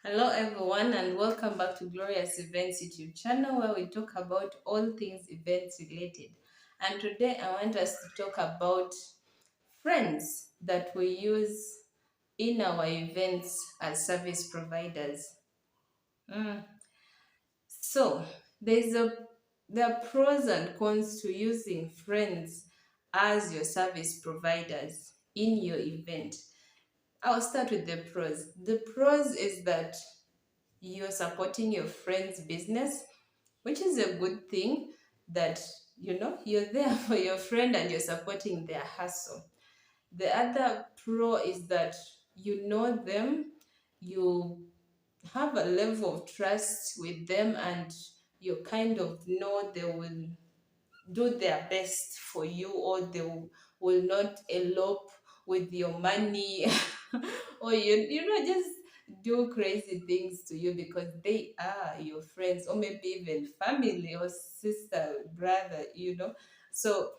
Hello everyone and welcome back to Glorious Events YouTube channel where we talk about all things events related. And today I want us to talk about friends that we use in our events as service providers. Mm. So there's a there are pros and cons to using friends as your service providers in your event. I'll start with the pros. The pros is that you're supporting your friend's business, which is a good thing that you're there for your friend and you're supporting their hustle. The other pro is that you know them, you have a level of trust with them, and you kind of know they will do their best for you, or they will not elope with your money or just do crazy things to you because they are your friends, or maybe even family or sister, brother. So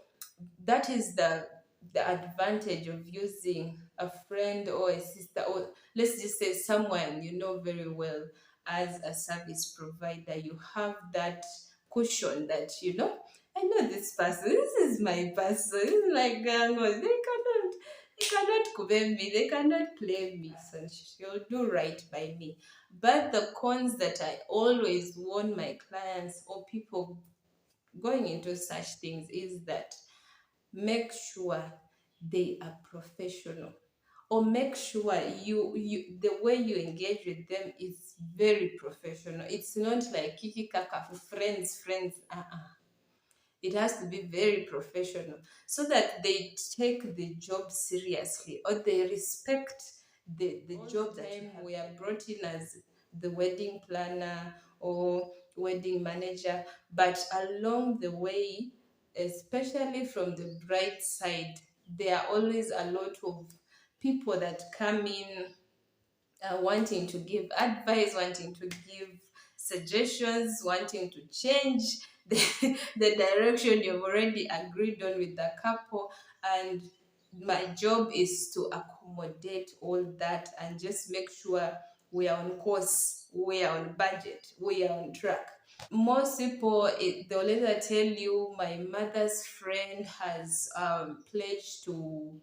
that is the advantage of using a friend or a sister, or let's just say someone you know very well as a service provider. You have that cushion that I know this person, this is my person, this is my gang. They cannot cover me, they cannot play me, so she'll do right by me. But the cons that I always warn my clients or people going into such things is that make sure they are professional, or make sure you the way you engage with them is very professional. It's not like kiki kaka for friends. It has to be very professional so that they take the job seriously, or they respect the job that you have. We are brought in as the wedding planner or wedding manager, but along the way, especially from the bride side, there are always a lot of people that come in wanting to give advice, wanting to give suggestions, wanting to change the, the direction you've already agreed on with the couple. And my job is to accommodate all that and just make sure we are on course, we are on budget, we are on track. Most people, they'll later tell you, my mother's friend has pledged to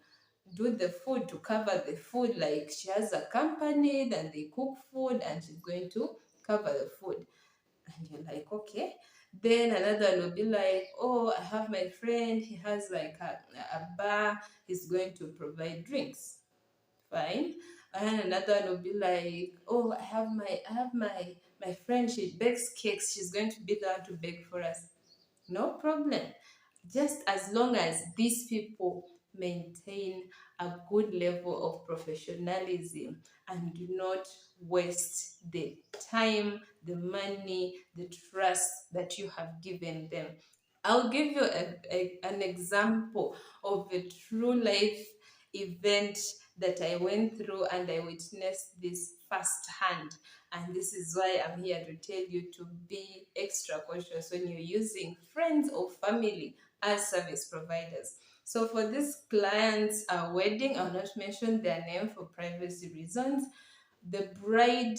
do the food, to cover the food. Like she has a company that they cook food and she's going to cover the food. And you're like, okay. Then another will be like, oh, I have my friend, he has like a bar, he's going to provide drinks. Fine. And another one will be like, oh, I have my friend, she bakes cakes, she's going to be there to bake for us. No problem. Just as long as these people maintain a good level of professionalism and do not waste the time, the money, the trust that you have given them. I'll give you an example of a true life event that I went through, and I witnessed this firsthand. And this is why I'm here to tell you to be extra cautious when you're using friends or family as service providers. So for this client's wedding, I'll not mention their name for privacy reasons. The bride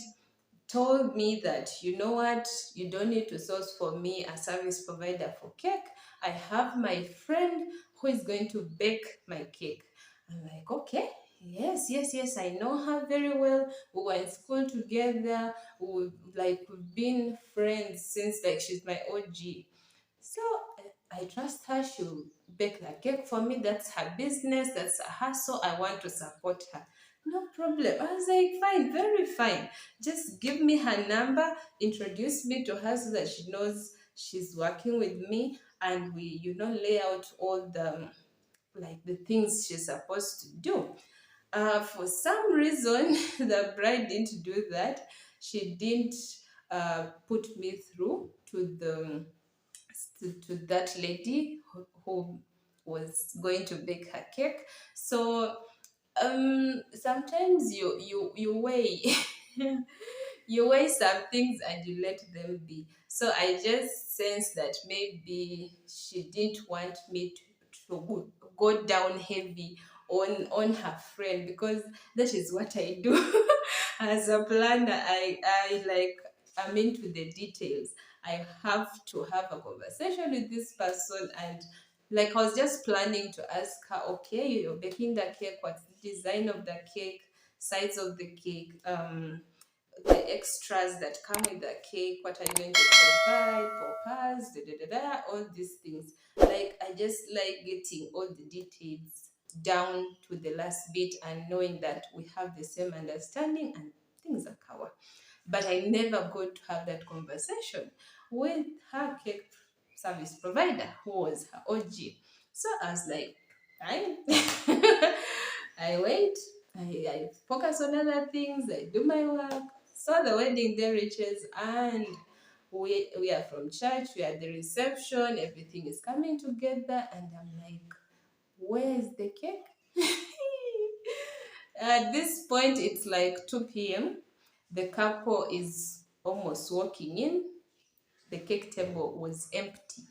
told me that, you know what, you don't need to source for me a service provider for cake. I have my friend who is going to bake my cake. I'm like, okay, yes, I know her very well. We were in school together. We've been friends since, like, she's my OG. So I trust her. She'll bake the cake for me. That's her business. That's her. So I want to support her. No problem. I was like, fine, very fine. Just give me her number, introduce me to her so that she knows she's working with me, and we, lay out all the things she's supposed to do. For some reason, the bride didn't do that. She didn't put me through to that lady who was going to bake her cake. So sometimes you weigh you weigh some things and you let them be. So I just sensed that maybe she didn't want me to go down heavy on her friend, because that is what I do. As a planner, I like, I'm into the details. I have to have a conversation with this person, and like I was just planning to ask her, okay, you're baking the cake, what's the design of the cake, size of the cake, the extras that come with the cake, what are you going to provide, poppers, all these things. Like, I just like getting all the details down to the last bit and knowing that we have the same understanding and things are covered. But I never got to have that conversation with her cake service provider, who was her OG. So I was like, fine. I wait, I focus on other things, I do my work. So the wedding day reaches, and we are from church, we are at the reception, everything is coming together, and I'm like, where's the cake? At this point, it's like 2 p.m. The couple is almost walking in. The cake table was empty.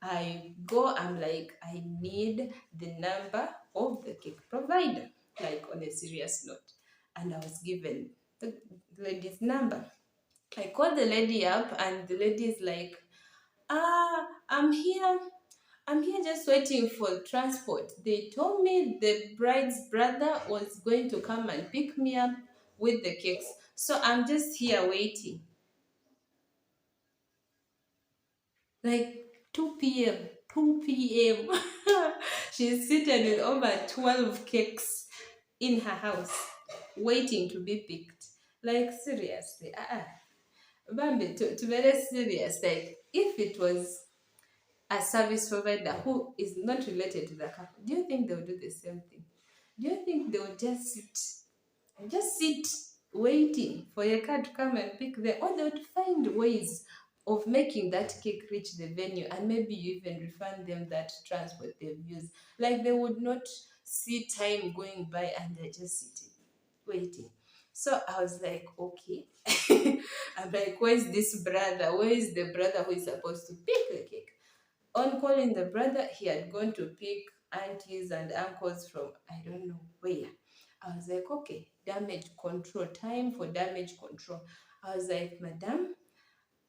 I go, I'm like, I need the number of the cake provider, like on a serious note. And I was given the lady's number. I called the lady up, and the lady is like, I'm here. I'm here just waiting for transport. They told me the bride's brother was going to come and pick me up with the cakes. So I'm just here waiting. Like 2 p.m. 2 p.m. She's seated with over 12 cakes in her house, waiting to be picked. Like, seriously. Bambi, to be very serious, like, if it was a service provider who is not related to the couple, do you think they would do the same thing? Do you think they would just sit waiting for a car to come and pick them, or they would find ways of making that cake reach the venue, and maybe you even refund them that transport they've used? Like, they would not see time going by and they're just sitting waiting. So I was like, okay. I'm like, where's this brother? Where is the brother who is supposed to pick the cake? On calling the brother, he had gone to pick aunties and uncles from I don't know where. I was like, okay, damage control, time for damage control. I was like, madam,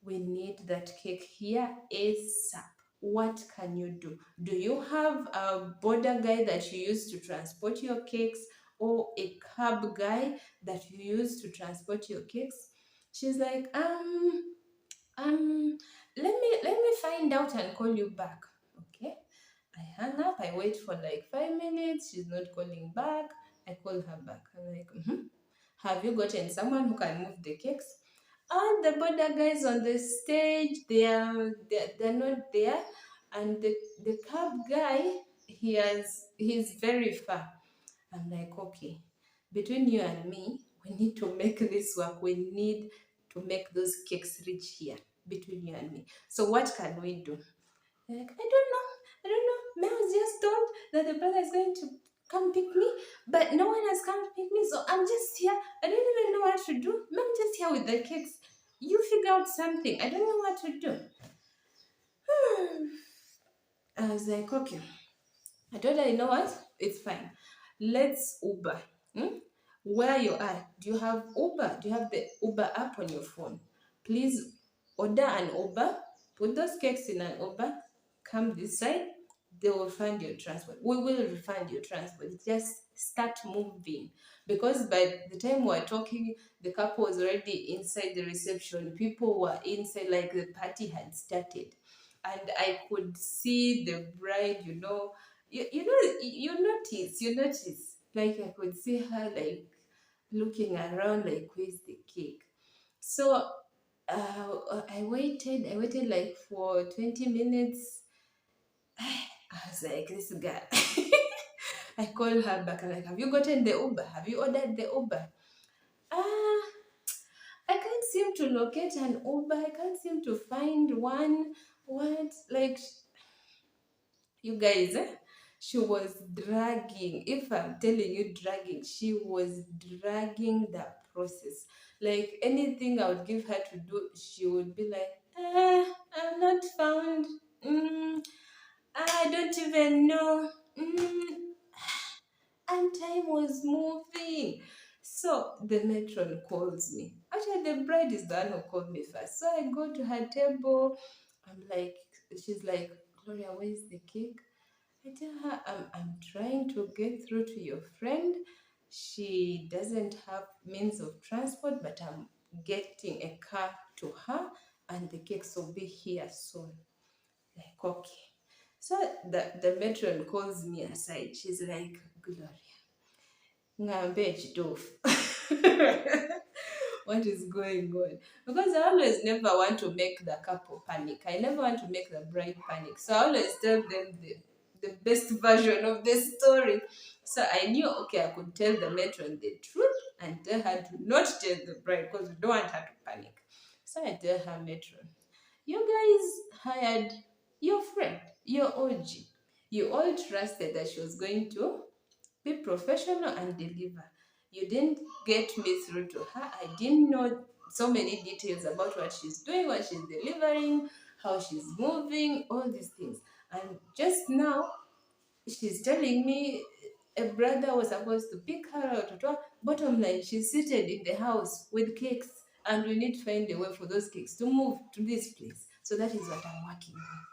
we need that cake here ASAP. What can you do? Do you have a border guy that you use to transport your cakes, or a cab guy that you use to transport your cakes? She's like, um, let me find out and call you back. Okay. I hang up, I wait for like 5 minutes, she's not calling back. I call her back. I'm like, have you gotten someone who can move the cakes? All the border guys on the stage, they're not there. And the cab guy, he's very far. I'm like, okay, between you and me, we need to make this work. We need to make those cakes reach here between you and me. So what can we do? They're like, I don't know. I don't know. Mel was just told that the brother is going to come pick me, but no one has come to pick me. So I'm just here. I don't even know what to do. I'm just here with the cakes. You figure out something. I don't know what to do. I was like, okay. I told her, you know what? It's fine. Let's Uber. Where you are, do you have Uber? Do you have the Uber app on your phone? Please order an Uber, put those cakes in an Uber, come this side, they will find your transport. We will refund your transport. Just start moving. Because by the time we were talking, the couple was already inside the reception. People were inside, like the party had started. And I could see the bride, you notice. Like, I could see her like looking around, like, where's the cake? So I waited like for 20 minutes. I was like, this girl. I called her back. I'm like, have you gotten the Uber? Have you ordered the Uber? Ah, I can't seem to locate an Uber. I can't seem to find one. What? Like, you guys, she was dragging. If I'm telling you dragging, she was dragging the process. Like, anything I would give her to do, she would be like, I'm not found. I don't even know. and time was moving. So the matron calls me. Actually, the bride is the one who called me first. So I go to her table. I'm like, she's like, Gloria, where's the cake? I tell her, I'm trying to get through to your friend. She doesn't have means of transport, but I'm getting a car to her, and the cakes will be here soon. Like, okay. So the matron calls me aside. She's like, Gloria, ngambe chitofu. What is going on? Because I always never want to make the couple panic. I never want to make the bride panic. So I always tell them the best version of the story. So I knew, okay, I could tell the matron the truth and tell her to not tell the bride because we don't want her to panic. So I tell her, matron, you guys hired your friend, your OG. You all trusted that she was going to be professional and deliver. You didn't get me through to her. I didn't know so many details about what she's doing, what she's delivering, how she's moving, all these things. And just now, she's telling me a brother was supposed to pick her out. Bottom line, she's seated in the house with cakes, and we need to find a way for those cakes to move to this place. So that is what I'm working on.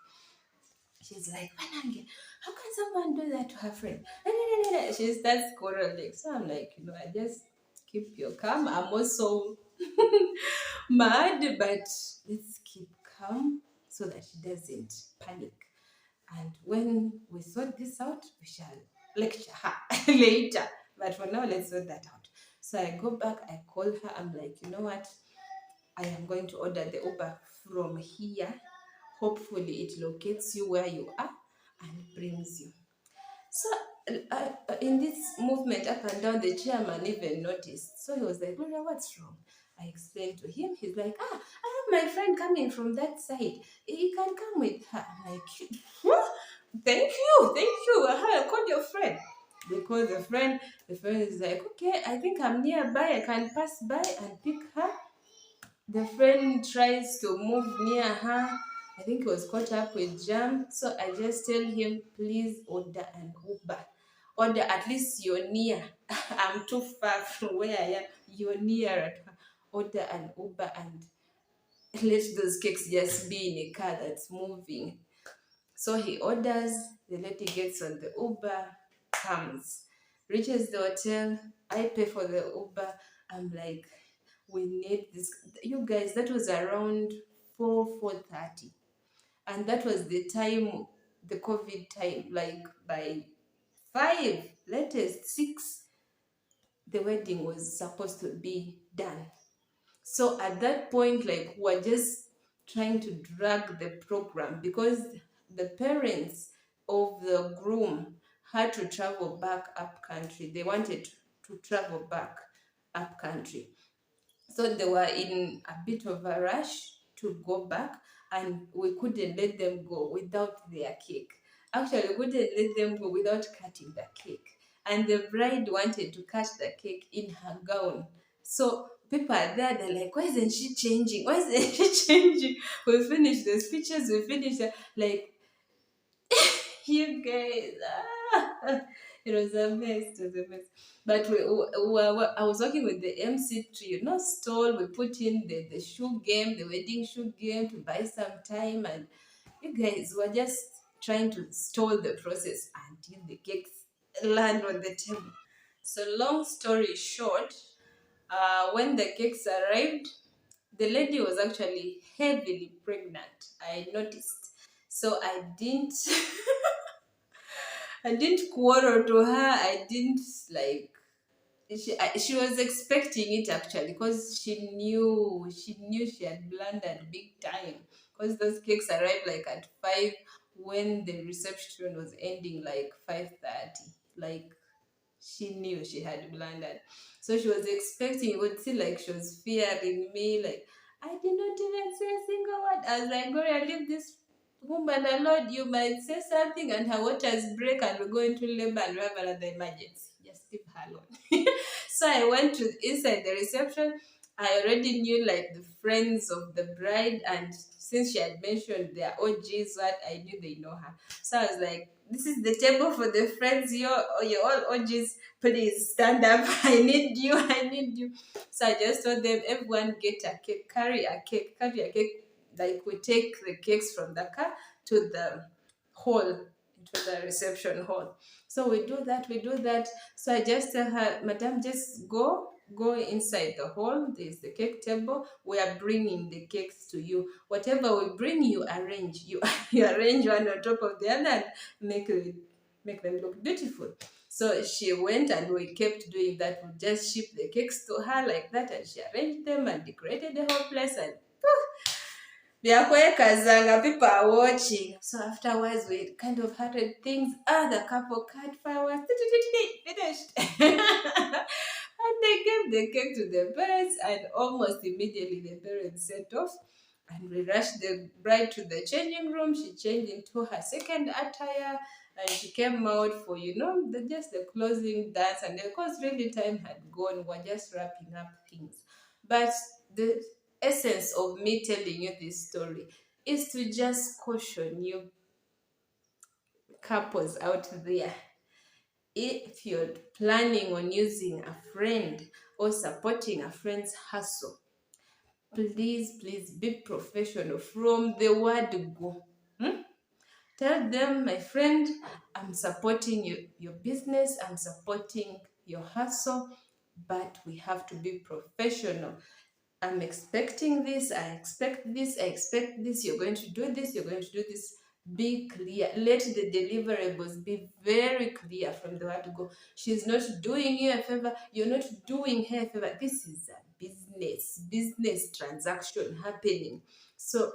She's like, Manange, how can someone do that to her friend? She starts quarreling. So I'm like, I just keep your calm. I'm also mad, but let's keep calm so that she doesn't panic. And when we sort this out, we shall lecture her later. But for now, let's sort that out. So I go back, I call her. I'm like, you know what? I am going to order the Uber from here. Hopefully, it locates you where you are and brings you. So, in this movement up and down, the chairman even noticed. So he was like, Gloria, what's wrong? I explained to him. He's like, I have my friend coming from that side. He can come with her. I'm like, what? Thank you. Call your friend. They call the friend. The friend is like, okay, I think I'm nearby. I can pass by and pick her. The friend tries to move near her. I think he was caught up with jam. So I just tell him, please order an Uber. Order, at least you're near. I'm too far from where I am. You're near. Order an Uber and let those cakes just be in a car that's moving. So he orders, the lady gets on the Uber, comes, reaches the hotel. I pay for the Uber. I'm like, we need this. You guys, that was around 4:30, and that was the time, the COVID time. Like by 5, latest 6, the wedding was supposed to be done. So at that point, like, we're just trying to drag the program because the parents of the groom had to travel back up country. They wanted to travel back up country. So they were in a bit of a rush to go back, and we couldn't let them go without their cake. Actually, we couldn't let them go without cutting the cake. And the bride wanted to cut the cake in her gown. So people are there, they're like, why isn't she changing? Why isn't she changing? We finished the speeches, we finished like you guys. It was a mess. It was a mess. But I was working with the MC trio, not stall. We put in the shoe game, the wedding shoe game to buy some time. And you guys were just trying to stall the process until the cakes land on the table. So, long story short, when the cakes arrived, the lady was actually heavily pregnant. I noticed. So I didn't quarrel to her. I didn't like. She was expecting it actually because she knew she had blundered big time because those cakes arrived like at 5 when the reception was ending like 5:30. Like, she knew she had blundered. So she was expecting, you would see like she was fearing me, like, I did not even say a single word. I was like, Gloria, leave this woman alone. You might say something and her waters break and we go into labor and we have another emergency. Just leave her alone. So I went to inside the reception. I already knew like the friends of the bride, and since she had mentioned their OGs, what I knew they know her. So I was like, this is the table for the friends. You're all OGs. Please stand up. I need you. I need you. So I just told them, everyone get a cake, carry a cake, carry a cake. Like we take the cakes from the car to the hall, to the reception hall. So we do that, we do that. So I just tell her, Madam, just go inside the hall. There's the cake table. We are bringing the cakes to you. Whatever we bring, you arrange. You you arrange one on top of the other and make them look beautiful. So she went and we kept doing that. We just shipped the cakes to her like that, and she arranged them and decorated the whole place, and Kazanga, people are watching. So afterwards, we kind of hurried things. The couple cut fireworks. Finished. And they gave the cake to the parents, and almost immediately the parents set off. And we rushed the bride to the changing room. She changed into her second attire, and she came out for, just the closing dance. And of course, really, time had gone. We're just wrapping up things. But the essence of me telling you this story is to just caution you couples out there. If you're planning on using a friend or supporting a friend's hustle, please be professional from the word go. Tell them, my friend, I'm supporting your business, I'm supporting your hustle, but we have to be professional. I'm expecting this, I expect this, I expect this, you're going to do this, you're going to do this. Be clear. Let the deliverables be very clear from the word go. She's not doing you a favor, you're not doing her a favor. This is a business transaction happening. So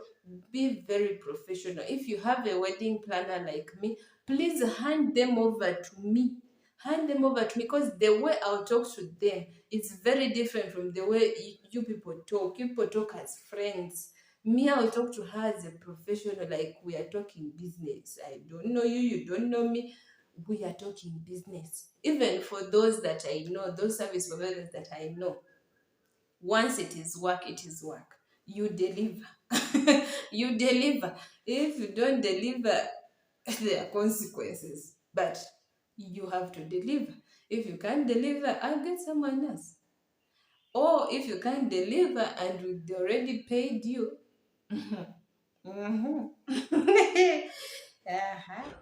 be very professional. If you have a wedding planner like me, please hand them over to me. Hand them over to me, because the way I'll talk to them is very different from the way you people talk. You people talk as friends. Me, I'll talk to her as a professional, like we are talking business. I don't know you, you don't know me. We are talking business. Even for those that I know, those service providers that I know, once it is work, it is work. You deliver. You deliver. If you don't deliver, there are consequences. But you have to deliver. If you can't deliver, I'll get someone else. Or if you can't deliver and they already paid you. Mhm. Uh-huh.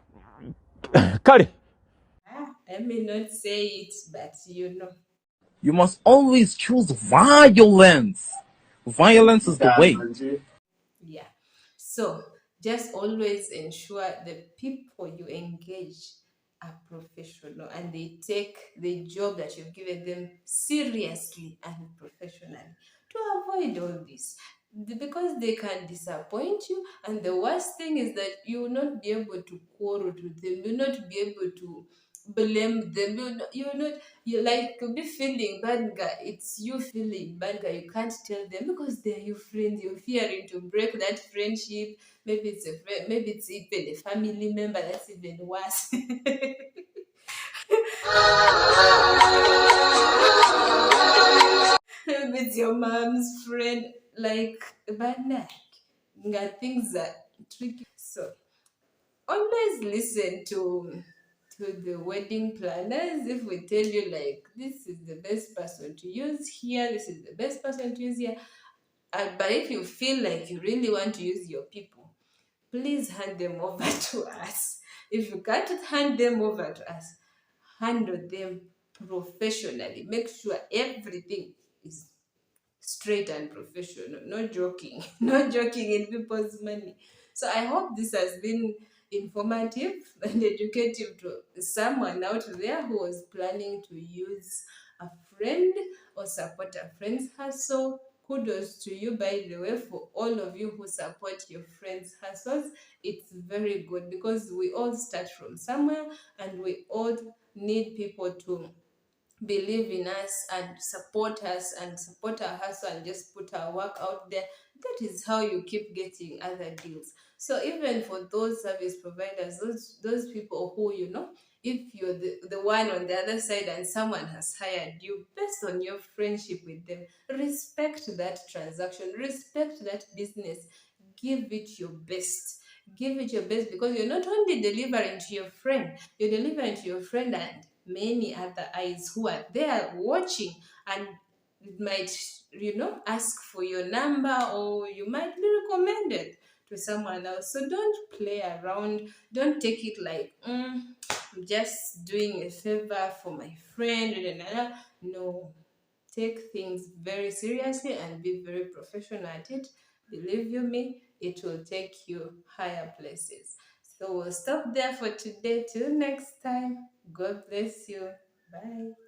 Kari, I may not say it, but you know. you must always choose violence. Violence is the way. Yeah. So just always ensure the people you engage are professional and they take the job that you've given them seriously and professionally, to avoid all this. Because they can disappoint you, and the worst thing is that you will not be able to quarrel with them, you will not be able to blame them, you're not, you like be feeling bad guy. It's you feeling bad guy. You can't tell them because they're your friends. You're fearing to break that friendship. Maybe it's a friend, maybe it's even a family member. That's even worse. Maybe it's your mom's friend. Like, but nah, things are tricky. So always listen to the wedding planners. If we tell you like this is the best person to use here, this is the best person to use here, but if you feel like you really want to use your people, please hand them over to us. If you can't hand them over to us, handle them professionally. Make sure everything is straight and professional. No joking. No joking in people's money. So I hope this has been informative and educative to someone out there who was planning to use a friend or support a friend's hustle. Kudos to you, by the way, for all of you who support your friends' hustles. It's very good because we all start from somewhere and we all need people to believe in us and support our hustle and just put our work out there. That is how you keep getting other deals. So even for those service providers, those people who, if you're the one on the other side and someone has hired you based on your friendship with them, respect that transaction, respect that business, give it your best. Give it your best, because you're not only delivering to your friend, you're delivering to your friend and many other eyes who are there watching, and might, ask for your number, or you might be recommended to someone else. So don't play around. Don't take it like, I'm just doing a favor for my friend. No, take things very seriously and be very professional at it. Believe you me, it will take you higher places. So we'll stop there for today. Till next time, God bless you. Bye.